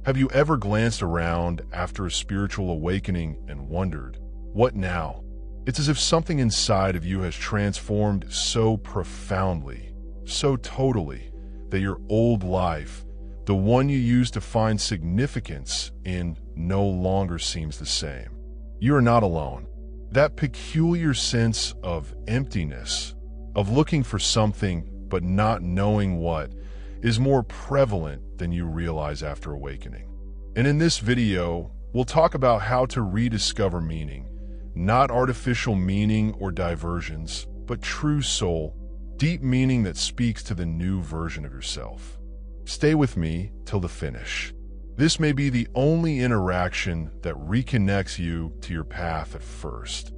Have you ever glanced around after a spiritual awakening and wondered, what now? It's as if something inside of you has transformed so profoundly, so totally, that your old life, the one you used to find significance in, no longer seems the same. You are not alone. That peculiar sense of emptiness, of looking for something but not knowing what, is more prevalent than you realize after awakening. And in this video, we'll talk about how to rediscover meaning, not artificial meaning or diversions, but true soul, deep meaning that speaks to the new version of yourself. Stay with me till the finish. This may be the only interaction that reconnects you to your path at first.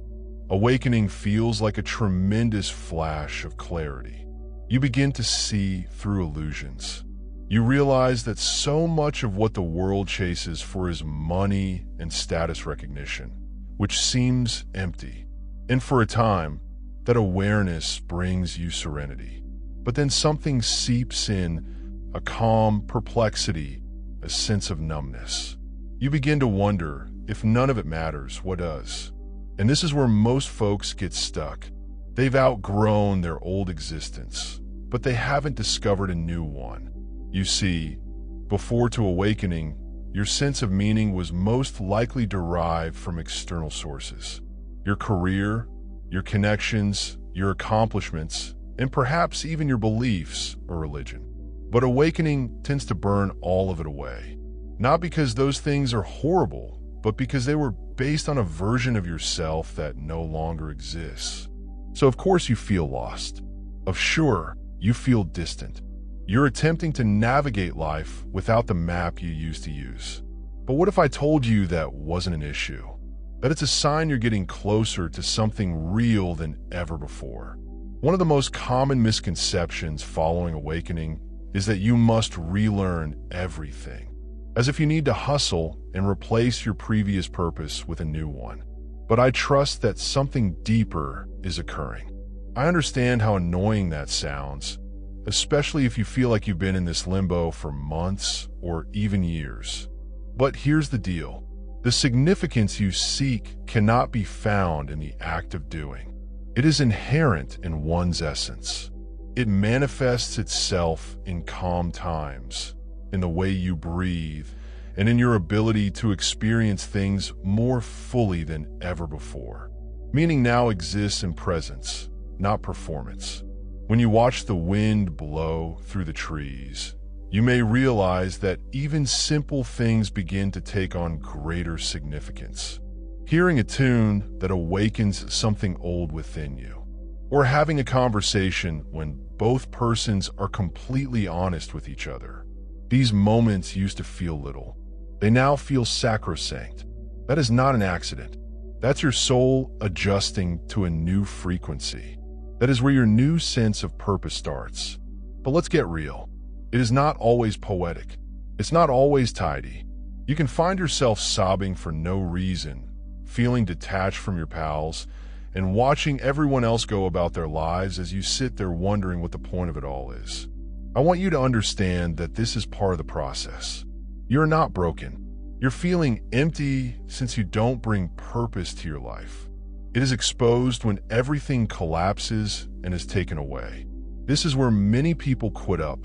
Awakening feels like a tremendous flash of clarity. You begin to see through illusions. You realize that so much of what the world chases for is money and status recognition, which seems empty. And for a time, that awareness brings you serenity. But then something seeps in, a calm perplexity, a sense of numbness. You begin to wonder, if none of it matters, what does? And this is where most folks get stuck. They've outgrown their old existence, but they haven't discovered a new one. You see, before to awakening, your sense of meaning was most likely derived from external sources. Your career, your connections, your accomplishments, and perhaps even your beliefs or religion. But awakening tends to burn all of it away. Not because those things are horrible, but because they were based on a version of yourself that no longer exists. So of course you feel lost. Sure, you feel distant. You're attempting to navigate life without the map you used to use. But what if I told you that wasn't an issue? That it's a sign you're getting closer to something real than ever before. One of the most common misconceptions following awakening is that you must relearn everything, as if you need to hustle and replace your previous purpose with a new one. But I trust that something deeper is occurring. I understand how annoying that sounds, especially if you feel like you've been in this limbo for months or even years. But here's the deal. The significance you seek cannot be found in the act of doing. It is inherent in one's essence. It manifests itself in calm times, in the way you breathe, and in your ability to experience things more fully than ever before. Meaning now exists in presence, not performance. When you watch the wind blow through the trees, you may realize that even simple things begin to take on greater significance. Hearing a tune that awakens something old within you, or having a conversation when both persons are completely honest with each other. These moments used to feel little. They now feel sacrosanct. That is not an accident. That's your soul adjusting to a new frequency. That is where your new sense of purpose starts. But let's get real. It is not always poetic. It's not always tidy. You can find yourself sobbing for no reason, feeling detached from your pals, and watching everyone else go about their lives as you sit there wondering what the point of it all is. I want you to understand that this is part of the process. You're not broken. You're feeling empty since you don't bring purpose to your life. It is exposed when everything collapses and is taken away. This is where many people quit up.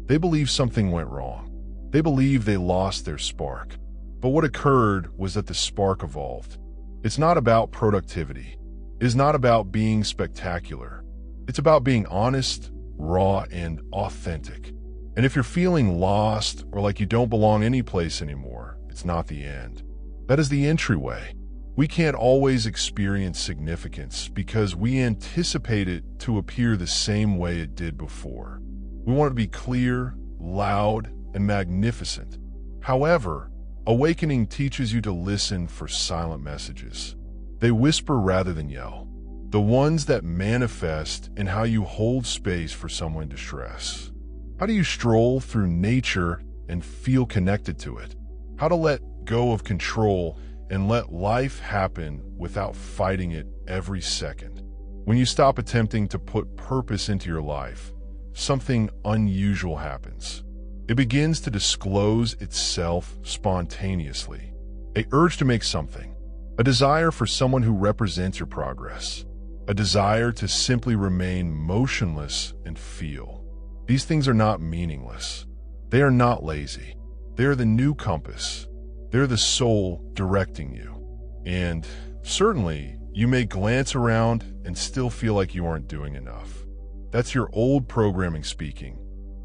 They believe something went wrong. They believe they lost their spark. But what occurred was that the spark evolved. It's not about productivity. It is not about being spectacular. It's about being honest, raw, and authentic. And if you're feeling lost or like you don't belong anyplace anymore, it's not the end. That is the entryway. We can't always experience significance because we anticipate it to appear the same way it did before. We want it to be clear, loud, and magnificent. However, awakening teaches you to listen for silent messages. They whisper rather than yell. The ones that manifest in how you hold space for someone in distress. How do you stroll through nature and feel connected to it? How to let go of control and let life happen without fighting it every second. When you stop attempting to put purpose into your life, something unusual happens. It begins to disclose itself spontaneously. An urge to make something, a desire for someone who represents your progress, a desire to simply remain motionless and feel. These things are not meaningless. They are not lazy. They are the new compass. They're the soul directing you. And certainly, you may glance around and still feel like you aren't doing enough. That's your old programming speaking,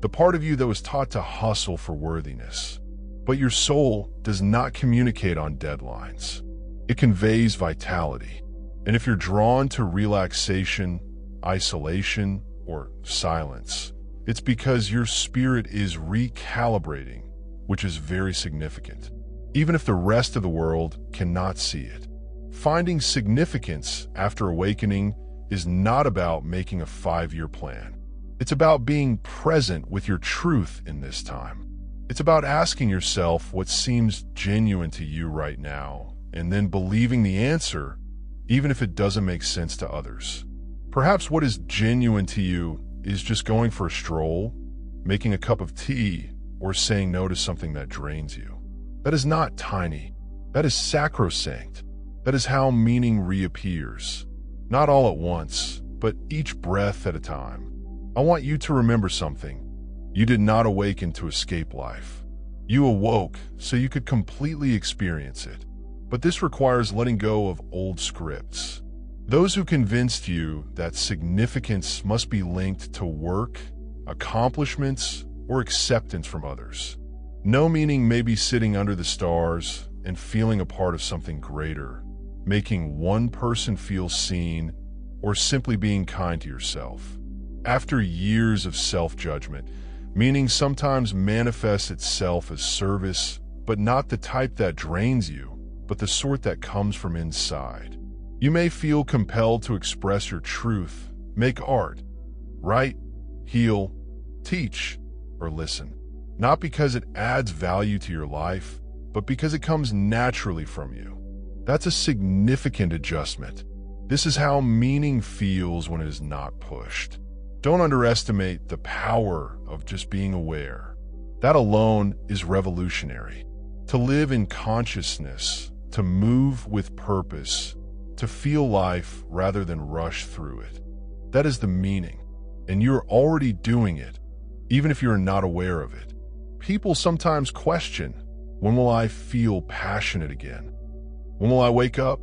the part of you that was taught to hustle for worthiness. But your soul does not communicate on deadlines. It conveys vitality. And if you're drawn to relaxation, isolation, or silence, it's because your spirit is recalibrating, which is very significant, even if the rest of the world cannot see it. Finding significance after awakening is not about making a 5-year plan. It's about being present with your truth in this time. It's about asking yourself what seems genuine to you right now, and then believing the answer, even if it doesn't make sense to others. Perhaps what is genuine to you is just going for a stroll, making a cup of tea, or saying no to something that drains you. That is not tiny. That is sacrosanct. That is how meaning reappears. Not all at once, but each breath at a time. I want you to remember something. You did not awaken to escape life. You awoke so you could completely experience it. But this requires letting go of old scripts. Those who convinced you that significance must be linked to work, accomplishments, or acceptance from others. No meaning may be sitting under the stars and feeling a part of something greater, making one person feel seen, or simply being kind to yourself. After years of self-judgment, meaning sometimes manifests itself as service, but not the type that drains you, but the sort that comes from inside. You may feel compelled to express your truth, make art, write, heal, teach, or listen. Not because it adds value to your life, but because it comes naturally from you. That's a significant adjustment. This is how meaning feels when it is not pushed. Don't underestimate the power of just being aware. That alone is revolutionary. To live in consciousness, to move with purpose, to feel life rather than rush through it. That is the meaning, and you're already doing it, even if you're not aware of it. People sometimes question, when will I feel passionate again? When will I wake up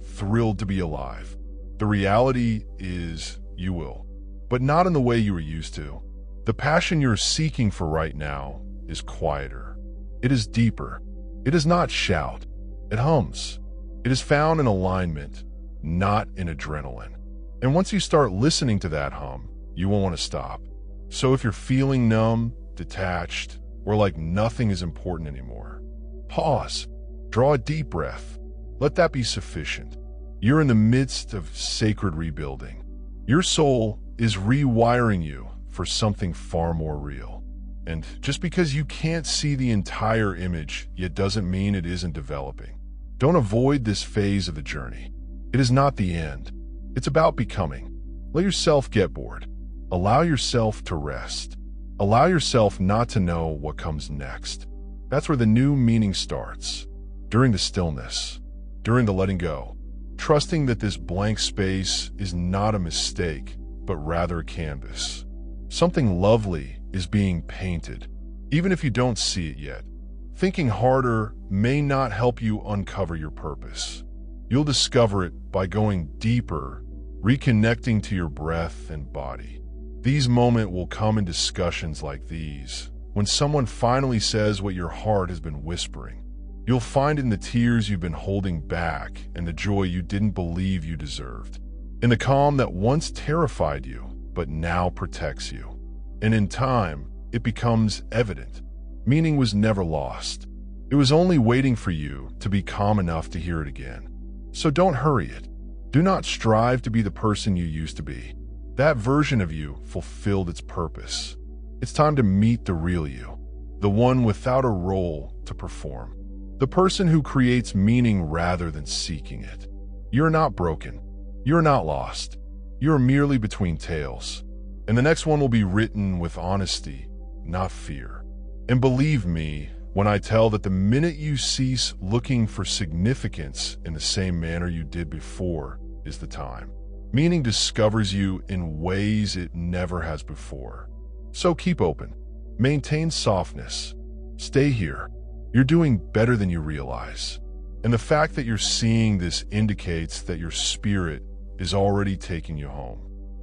thrilled to be alive? The reality is you will, but not in the way you were used to. The passion you're seeking for right now is quieter. It is deeper. It does not shout. It hums. It is found in alignment, not in adrenaline. And once you start listening to that hum, you won't want to stop. So if you're feeling numb, detached, or like nothing is important anymore, pause, draw a deep breath. Let that be sufficient. You're in the midst of sacred rebuilding. Your soul is rewiring you for something far more real. And just because you can't see the entire image yet doesn't mean it isn't developing. Don't avoid this phase of the journey. It is not the end. It's about becoming. Let yourself get bored. Allow yourself to rest. Allow yourself not to know what comes next. That's where the new meaning starts. During the stillness, during the letting go, trusting that this blank space is not a mistake, but rather a canvas. Something lovely is being painted, even if you don't see it yet. Thinking harder may not help you uncover your purpose. You'll discover it by going deeper, reconnecting to your breath and body. These moments will come in discussions like these, when someone finally says what your heart has been whispering. You'll find in the tears you've been holding back and the joy you didn't believe you deserved. In the calm that once terrified you, but now protects you. And in time, it becomes evident. Meaning was never lost. It was only waiting for you to be calm enough to hear it again. So don't hurry it. Do not strive to be the person you used to be. That version of you fulfilled its purpose. It's time to meet the real you, the one without a role to perform, the person who creates meaning rather than seeking it. You're not broken. You're not lost. You're merely between tales. And the next one will be written with honesty, not fear. And believe me when I tell that the minute you cease looking for significance in the same manner you did before is the time. Meaning discovers you in ways it never has before. So keep open. Maintain softness. Stay here. You're doing better than you realize. And the fact that you're seeing this indicates that your spirit is already taking you home.